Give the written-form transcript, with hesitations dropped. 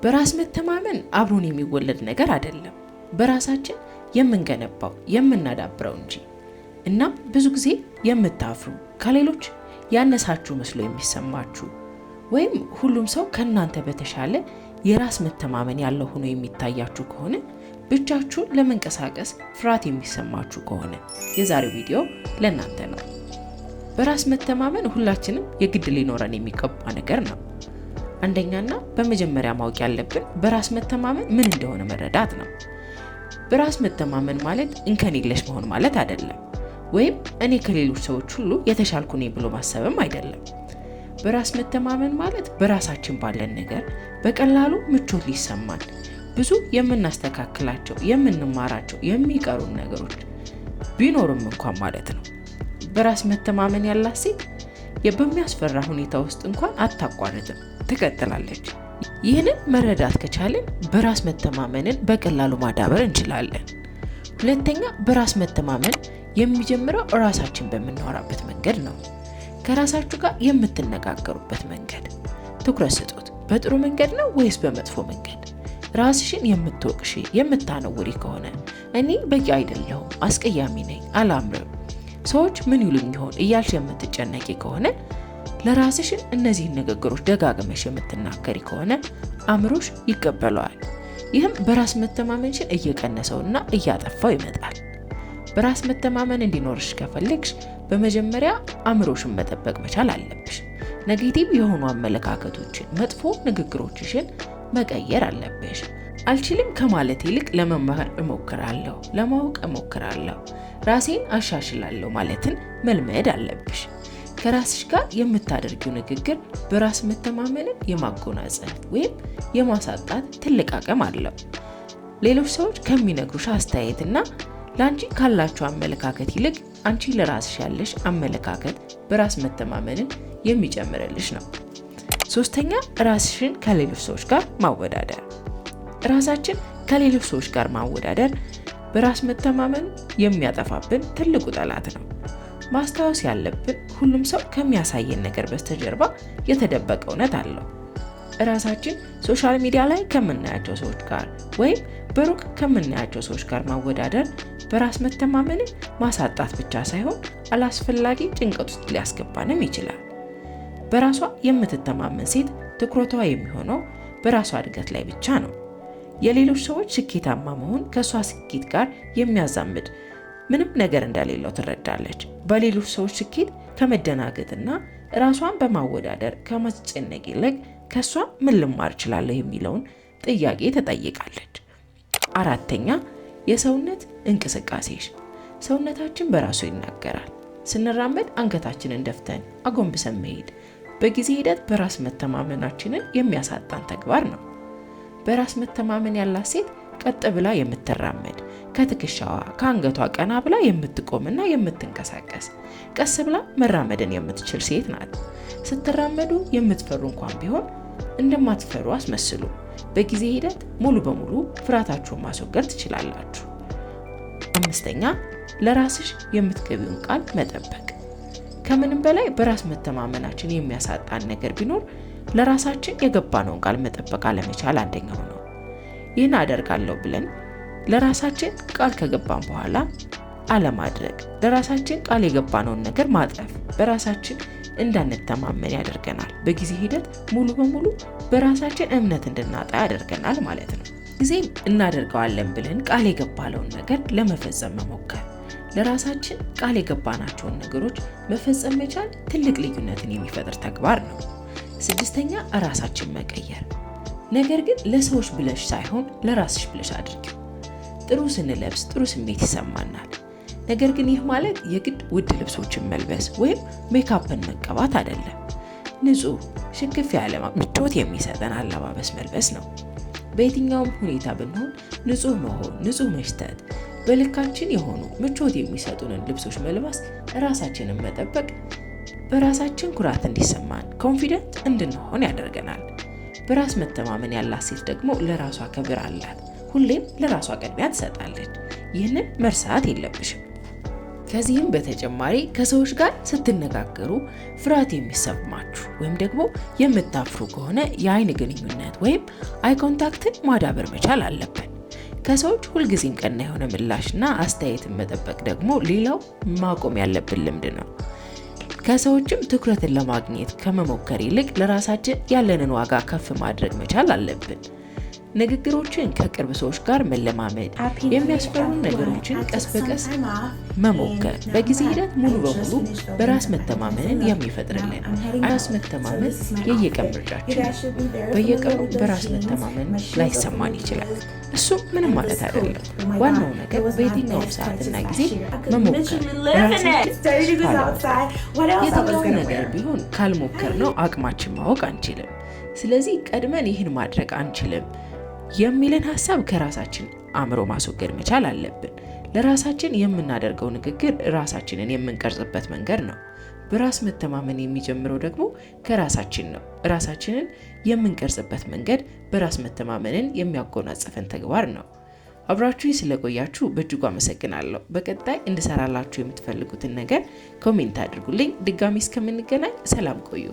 በራስ መተማመን አብሮን የሚወለድ ነገር አይደለም፣ በራሳችን የምንገነባው የምናዳብረው እንጂ። እናም ብዙ ጊዜ የምታፍሩ ከሌሎች ያነሳችሁ መስሎ የሚሰማችሁ ወይም ሁሉም ሰው ከናንተ በተሻለ የራስ መተማመን ያለው ሆኖ የሚታያችሁ ከሆነ ብቻችሁን ለመንቀሳቀስ ፍርሃት የሚሰማችሁ ከሆነ የዛሬው ቪዲዮ ለእናንተ ነው። በራስ መተማመን ሁላችንም የግድ ሊኖረን የሚገባ ነገር ነው። አንደኛና በመጀመሪያ ማወቅ ያለብን በራስ መተማመን ምን እንደሆነ መረዳት ነው። በራስ መተማመን ማለት እንከን የለሽ መሆን ማለት አይደለም፣ ወይም እኔ ከሌሎች ሰዎች ሁሉ የተሻልኩ ነኝ ብሎ ማሰብም አይደለም። በራስ መተማመን ማለት በራሳችን ባለን ነገር በቀላሉ ምቾት ሊሰማን፣ ብዙ የምናስተካክላቸው የምንማራቸው የሚቀሩን ነገሮች ቢኖርም እንኳን ማለት ነው። በራስ መተማመን ያላት ሴት በሚያስፈራ ሁኔታ ውስጥ እንኳን አታቋርጥም፣ ትቀጥላለች። ይህንን መረዳት ከቻልን በራስ መተማመንን በቀላሉ ማዳበር እንችላለን። ሁለተኛ፣ በራስ መተማመን የሚጀምረው ራሳችን በምናወራበት መንገድ ነው። ከራሳችሁ ጋር የምትነጋገሩበት መንገድ ትኩረት ስጡት። በጥሩ መንገድ ነው ወይስ በመጥፎ መንገድ? ራስሽን የምትወቅሺ የምታነውሪ ከሆነ እኔ በቂ አይደለሁም፣ አስቀያሚ ነኝ፣ አላምርም፣ ሰዎች ምን ይሉኝ ይሆን እያልሽ የምትጨነቂ ከሆነ ለራስሽን እነዚህን ንግግሮች ደጋግመሽ የምትናገሪ ከሆነ አእምሮሽ ይቀበለዋል። ይህም በራስ መተማመንሽን እየቀነሰውና እያጠፋው ይመጣል። በራስ መተማመን እንዲኖርሽ ከፈለግሽ በመጀመሪያ አእምሮሽን መጠበቅ መቻል አለብሽ። ኔጌቲቭ የሆኑ አመለካከቶችን፣ መጥፎ ንግግሮችሽን መቀየር አለብሽ። አልችልም ከማለት ይልቅ ለመማር እሞክራለሁ፣ ለማወቅ እሞክራለሁ፣ ራሴን አሻሽላለሁ ማለትን መልመድ አለብሽ። ከራስሽ ጋር የምታደርጊው ንግግር በራስ መተማመንን የማጎናጸፍ ወይም የማሳጣት ትልቅ አቅም አለው። ሌሎች ሰዎች ከሚነግሩሽ አስተያየትና ለአንቺ ካላቸው አመለካከት ይልቅ አንቺ ለራስሽ ያለሽ አመለካከት በራስ መተማመንን የሚጨምርልሽ ነው። ሶስተኛ፣ ራስሽን ከሌሎች ሰዎች ጋር ማወዳደር። ራሳችን ከሌሎች ሰዎች ጋር ማወዳደር በራስ መተማመን የሚያጠፋብን ትልቁ ጠላት ነው። ማስታወስ ያለብን ሁሉም ሰው ከሚያሳየን ነገር በስተጀርባ የተደበቀ እውነት አለው። ራሳችን ሶሻል ሚዲያ ላይ ከምናያቸው ሰዎች ጋር ወይም በሩቅ ከምናያቸው ሰዎች ጋር ማወዳደር በራስ መተማመንን ማሳጣት ብቻ ሳይሆን አላስፈላጊ ጭንቀት ውስጥ ሊያስገባንም ይችላል። በራሷ የምትተማመን ሴት ትኩረቷ የሚሆነው በራሷ እድገት ላይ ብቻ ነው። የሌሎች ሰዎች ስኬታማ መሆን ከሷ ስኬት ጋር የሚያዛምድ ምንም ነገር እንደሌለው ትረዳለች። በሌሎች ሰዎች ስኬት ከመደናገጥና ራሷን በማወዳደር ከማስጨነቅ ይልቅ ከሷ ምን ልማር እችላለሁ የሚለውን ጥያቄ ትጠይቃለች። አራተኛ፣ የሰውነት እንቅስቃሴሽ። ሰውነታችን በራሱ ይናገራል። ስንራመድ አንገታችንን ደፍተን አጎንብሰን መሄድ በጊዜ ሂደት በራስ መተማመናችንን የሚያሳጣን ተግባር ነው። በራስ መተማመን ያላት ሴት ቀጥ ብላ የምትራመድ፣ ከትከሻዋ ከአንገቷ ቀና ብላ የምትቆምና የምትንቀሳቀስ፣ ቀስ ብላ መራመድን የምትችል ሴት ናት። ስትራመዱ የምትፈሩ እንኳን ቢሆን እንደማትፈሩ አስመስሉ። በጊዜ ሂደት ሙሉ በሙሉ ፍርሃታችሁን ማስወገድ ትችላላችሁ። አምስተኛ፣ ለራስሽ የምትገቢውን ቃል መጠበቅ። ከምንም በላይ በራስ መተማመናችን የሚያሳጣን ነገር ቢኖር ለራሳችን የገባነውን ቃል መጠበቅ አለመቻል አንደኛው ነው። ይህን አደርጋለሁ ብለን ለራሳችን ቃል ከገባን በኋላ አለማድረግ፣ ለራሳችን ቃል የገባነውን ነገር ማጠፍ በራሳችን እንዳንተማመን ያደርገናል። በጊዜ ሂደት ሙሉ በሙሉ በራሳችን እምነት እንድናጣ ያደርገናል ማለት ነው። ጊዜም እናደርገዋለን ብለን ቃል የገባነውን ነገር ለመፈጸም መሞከር፣ ለራሳችን ቃል የገባናቸውን ነገሮች መፈጸም መቻል ትልቅ ልዩነትን የሚፈጥር ተግባር ነው። ስድስተኛ፣ ራሳችን መቀየር። ነገር ግን ለሰዎች ብለሽ ሳይሆን ለራስሽ ብለሽ አድርጊው። ጥሩ ስንለብስ ጥሩ ስሜት ይሰማናል። ነገር ግን ይህ ማለት የግድ ውድ ልብሶችን መልበስ ወይም ሜካፕን መቀባት አይደለም። ንጹህ ሽክፍ ያለ ምቾት የሚሰጠን አለባበስ መልበስ ነው። በየትኛውም ሁኔታ ብንሆን ንጹህ መሆን፣ ንጹህ መሽተት፣ በልካችን የሆኑ ምቾት የሚሰጡንን ልብሶች መልበስ፣ ራሳችንን መጠበቅ በራሳችን ኩራት እንዲሰማን ኮንፊደንት እንድንሆን ያደርገናል። በራስ መተማመን ያላት ሴት ደግሞ ለራሷ ክብር አላት። ሁሌም ለራሷ ቅድሚያ ትሰጣለች። ይህንን መርሳት የለብሽም። ከዚህም በተጨማሪ ከሰዎች ጋር ስትነጋገሩ ፍርሃት የሚሰማችሁ ወይም ደግሞ የምታፍሩ ከሆነ የአይን ግንኙነት ወይም አይ ኮንታክትን ማዳበር መቻል አለብን። ከሰዎች ሁልጊዜም ቀና የሆነ ምላሽና አስተያየትን መጠበቅ ደግሞ ሌላው ማቆም ያለብን ልምድ ነው። ከሰዎችም ትኩረትን ለማግኘት ከመሞከር ይልቅ ለራሳችን ያለንን ዋጋ ከፍ ማድረግ መቻል አለብን። ንግግሮችን ከቅርብ ሰዎች ጋር መለማመድ፣ የሚያስፈሩ ነገሮችን ቀስ በቀስ መሞከር በጊዜ ሂደት ሙሉ በሙሉ በራስ መተማመንን የሚፈጥርልን። ራስ መተማመን የየቀን ምርጫችን ነው። በየቀኑ በራስ መተማመን ላይሰማን ይችላል። እሱም ምንም ማለት አይደለም። ዋናው ነገር በየትኛውም ሰዓትና ጊዜ መሞከር፣ የትኛውም ነገር ቢሆን ካልሞከርነው አቅማችን ማወቅ አንችልም። ስለዚህ ቀድመን ይህን ማድረግ አንችልም የሚልን ሐሳብ ከራሳችን አእምሮ ማስወገድ መቻል አለብን። ለራሳችን የምናደርገው ንግግር ራሳችንን የምንቀርጽበት መንገድ ነው። በራስ መተማመን የሚጀምረው ደግሞ ከራሳችን ነው። ራሳችንን የምንቀርጽበት መንገድ በራስ መተማመንን የሚያጎናጽፈን ተግባር ነው። አብራችሁኝ ስለቆያችሁ በእጅጉ አመሰግናለሁ። በቀጣይ እንድሰራላችሁ የምትፈልጉትን ነገር ኮሜንት አድርጉልኝ። ድጋሚ እስከምንገናኝ ሰላም ቆዩ።